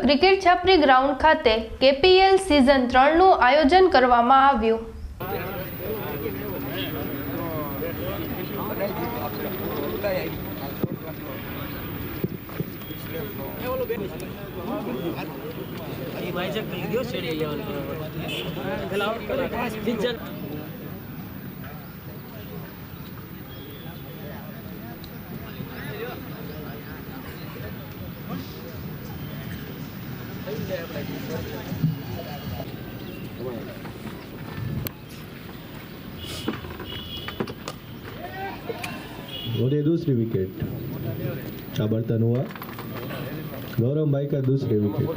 Cricket Chhapri ground ખાતે KPL season 3નું આયોજન કરવામાં આવ્યું। और ये दूसरी विकेट चाबरतन हुआ। गौरव भाई का दूसरी विकेट।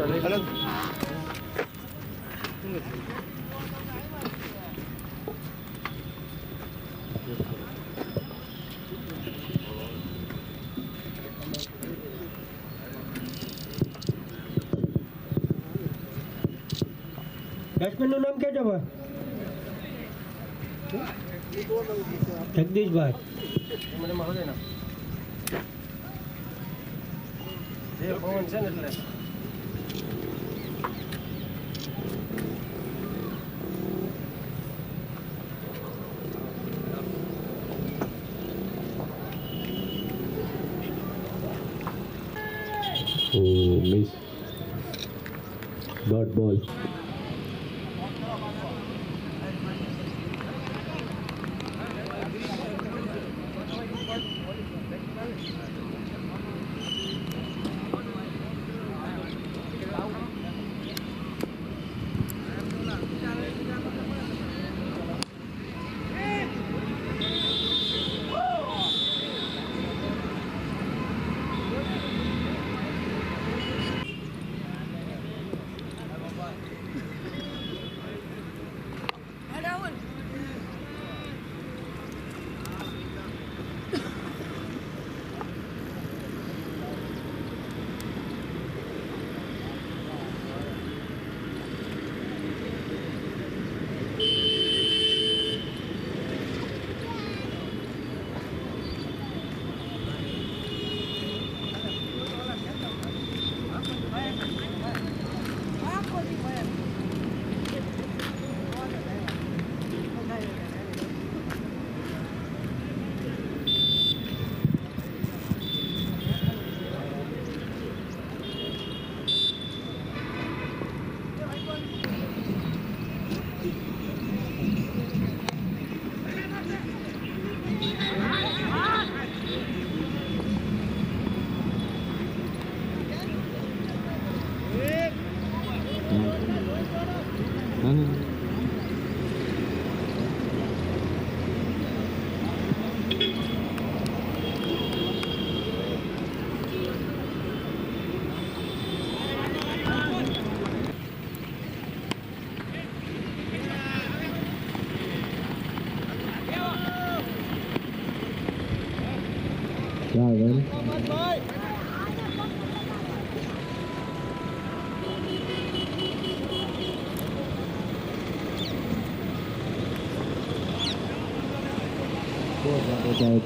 બેટ્સમેન નું નામ क्या है? जगदीश भाई। Miss dot ball.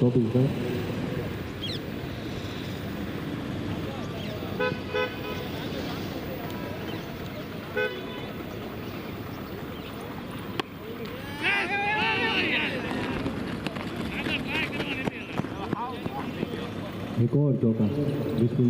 टॉपिक पर एक और चौका बिल्कुल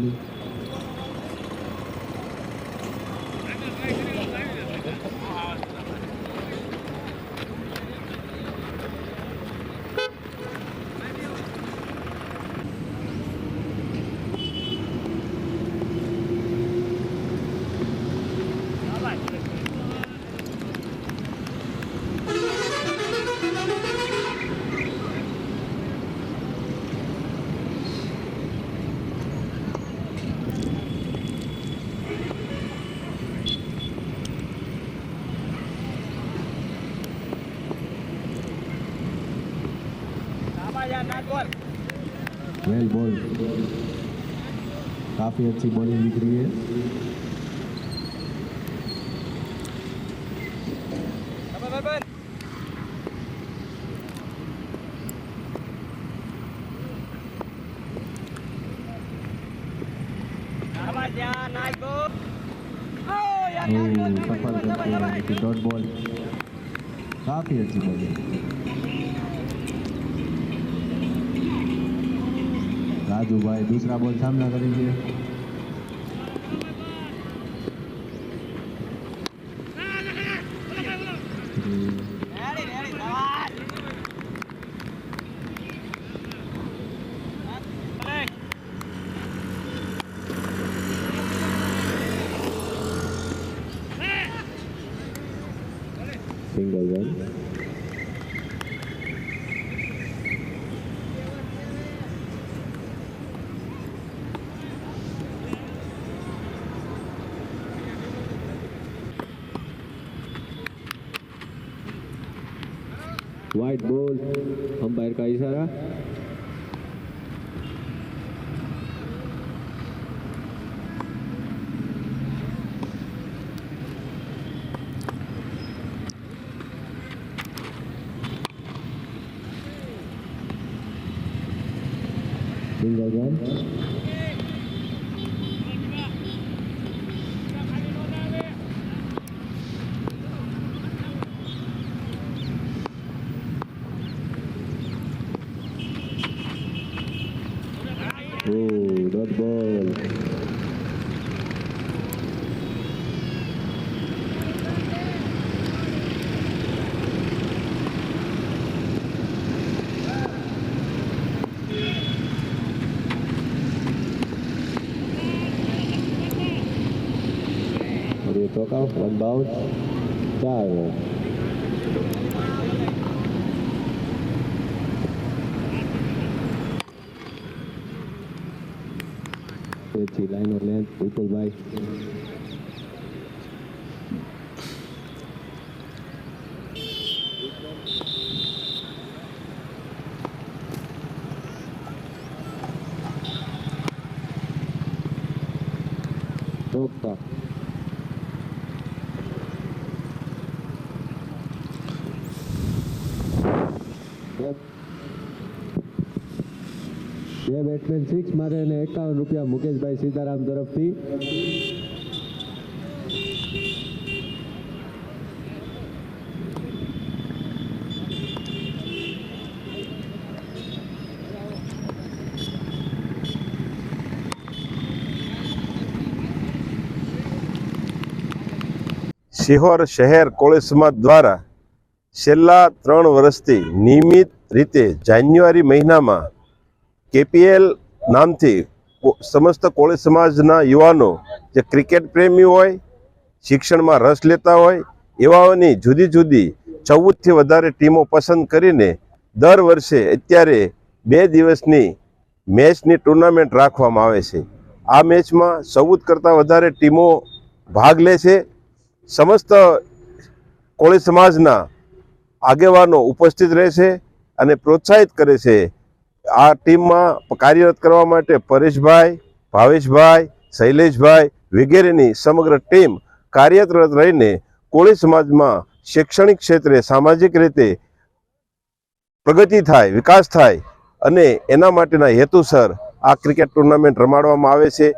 वेल बॉल। काफी अच्छी बॉलिंग दिख रही है। सफल करके डॉट बॉल काफी अच्छी बॉलिंग। राजू भाई दूसरा बॉल सामना करेंगे। Single run. Wide ball, umpire का इशारा। Single run. Dot ball. और ये चौका, वन बाउंस, 4 रन। अच्छी लाइन और लेंथ बिल्कुल भाई। चौका। ये बैट्समैन 6 मारे ने 51 रुपया मुकेश भाई सीताराम तरफ थी। સિહોર શહેર કોળી સમાજ દ્વારા છેલ્લા 3 વર્ષથી નિયમિત રીતે જાન્યુઆરી મહિનામાં KPL નામથી સમસ્ત કોળી સમાજના યુવાનો જે ક્રિકેટ પ્રેમી હોય, શિક્ષણમાં રસ લેતા હોય એવાઓની જુદી જુદી 14થી વધારે ટીમો પસંદ કરીને દર વર્ષે અત્યારે 2 દિવસની મેચની ટુર્નામેન્ટ રાખવામાં આવે છે। આ મેચમાં 14 કરતાં વધારે ટીમો ભાગ લે છે। સમસ્ત કોળી સમાજના આગેવાનો ઉપસ્થિત રહે છે અને પ્રોત્સાહિત કરે છે। આ ટીમમાં કાર્યરત કરવા માટે પરેશભાઈ, ભાવેશભાઈ, શૈલેષભાઈ વગેરેની સમગ્ર ટીમ કાર્યરત રહીને કોળી સમાજમાં શૈક્ષણિક ક્ષેત્રે સામાજિક રીતે પ્રગતિ થાય, વિકાસ થાય અને એના માટેના હેતુસર આ ક્રિકેટ ટુર્નામેન્ટ રમાડવામાં આવે છે।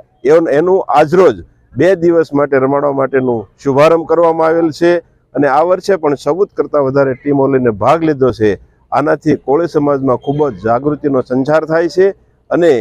એનું આજરોજ 2 દિવસ માટે રમાડવા માટેનું શુભારંભ કરવામાં આવેલ છે અને આ વર્ષે પણ 14 કરતાં વધારે ટીમો લઈને ભાગ લીધો છે। આનાથી કોળી સમાજમાં ખૂબ જ જાગૃતિનો સંચાર થાય છે અને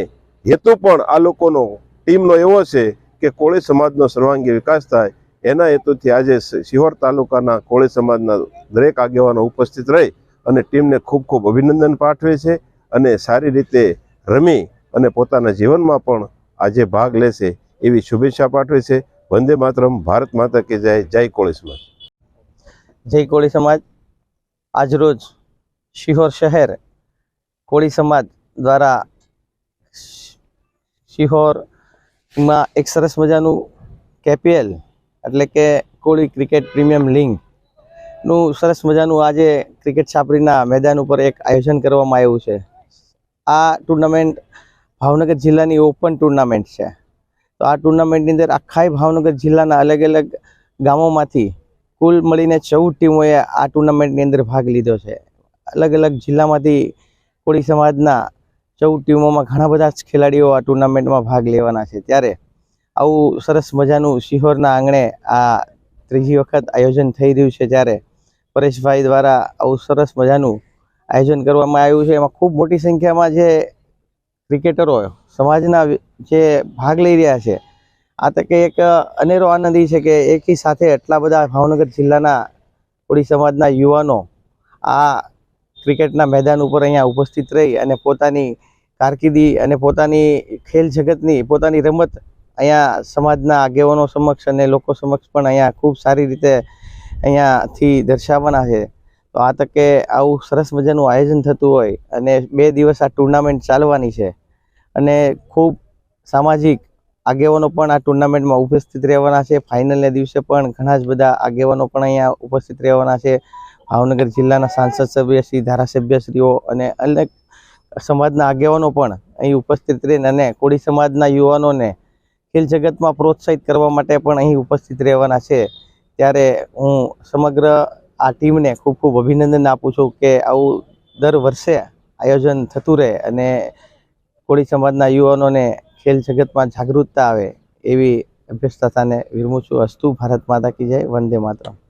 હેતુ પણ આ લોકોનો ટીમનો એવો છે કે કોળી સમાજનો સર્વાંગી વિકાસ થાય। એના હેતુથી આજે સિહોર તાલુકાના કોળી સમાજના દરેક આગેવાનો ઉપસ્થિત રહી અને ટીમને ખૂબ ખૂબ અભિનંદન પાઠવે છે અને સારી રીતે રમી અને પોતાના જીવનમાં પણ આજે ભાગ લેશે એવી શુભેચ્છા પાઠવે છે। વંદે માતરમ, ભારત માતા કે જય, જય કોળી સમાજ। જય કોળી સમાજ। આજરોજ સિહોર શહેર કોળી સમાજ દ્વારા સિહોરમાં એક સરસ મજાનું KPL એટલે કે કોળી ક્રિકેટ પ્રીમિયમ લીગનું સરસ મજાનું આજે ક્રિકેટ છાપરીના મેદાન ઉપર એક આયોજન કરવામાં આવ્યું છે। આ ટુર્નામેન્ટ ભાવનગર જિલ્લાની ઓપન ટુર્નામેન્ટ છે। તો આ ટુર્નામેન્ટની અંદર આખા ભાવનગર જિલ્લાના અલગ અલગ ગામોમાંથી કુલ મળીને 14 ટીમોએ આ ટુર્નામેન્ટની અંદર ભાગ લીધો છે। अलग अलग जिला में कोળી समाजना 14 टीमों में घणा बधा खेलाड़ीओ आ टूर्नामेंट में भाग लेवाना छे। त्यारे आवुं सरस मजानुं सिहोरना आंगणे आ ત્રીજી વખત આયોજન થઈ રહ્યું છે, ત્યારે પરેશભાઈ દ્વારા આવું સરસ મજાનું આયોજન કરવામાં આવ્યું છે. એમાં ખૂબ મોટી સંખ્યામાં જે ક્રિકેટરો સમાજના જે ભાગ લઈ રહ્યા છે, આ તકે એક અનેરો આનંદ એ છે કે એકી સાથે એટલા બધા ભાવનગર જિલ્લાના કોળી સમાજના યુવાનો આ ક્રિકેટના મેદાન ઉપર અહીંયા ઉપસ્થિત રહી અને પોતાની કારકિર્દી અને પોતાની ખેલ જગતની પોતાની રમત અહીંયા સમાજના આગેવાનો સમક્ષ અને લોકો સમક્ષ પણ અહીંયા ખૂબ સારી રીતે અહીંયાથી દર્શાવવાના છે. તો આ તકે આવું સરસ મજાનું આયોજન થતું હોય અને 2 દિવસ આ ટુર્નામેન્ટ ચાલવાની છે અને ખૂબ સામાજિક આગેવાનો પણ આ ટુર્નામેન્ટમાં ઉપસ્થિત રહેવાના છે. ફાઇનલના દિવસે પણ ઘણા જ બધા આગેવાનો પણ અહીંયા ઉપસ્થિત રહેવાના છે. ભાવનગર જિલ્લાના સાંસદ સભ્યશ્રી, ધારાસભ્યશ્રીઓ અને અનેક સમાજના આગેવાનો પણ અહીં ઉપસ્થિત રહીને અને કોળી સમાજના યુવાનોને ખેલ જગતમાં પ્રોત્સાહિત કરવા માટે પણ અહીં ઉપસ્થિત રહેવાના છે. ત્યારે હું સમગ્ર આ ટીમને ખૂબ ખૂબ અભિનંદન આપું છું કે આવું દર વર્ષે આયોજન થતું રહે અને કોળી સમાજના યુવાનોને ખેલ જગતમાં જાગૃતતા આવે એવી અભ્યસ્તતાને વિરમું છું. અસ્તુ. ભારત માતા કી જય. વંદે માતરમ.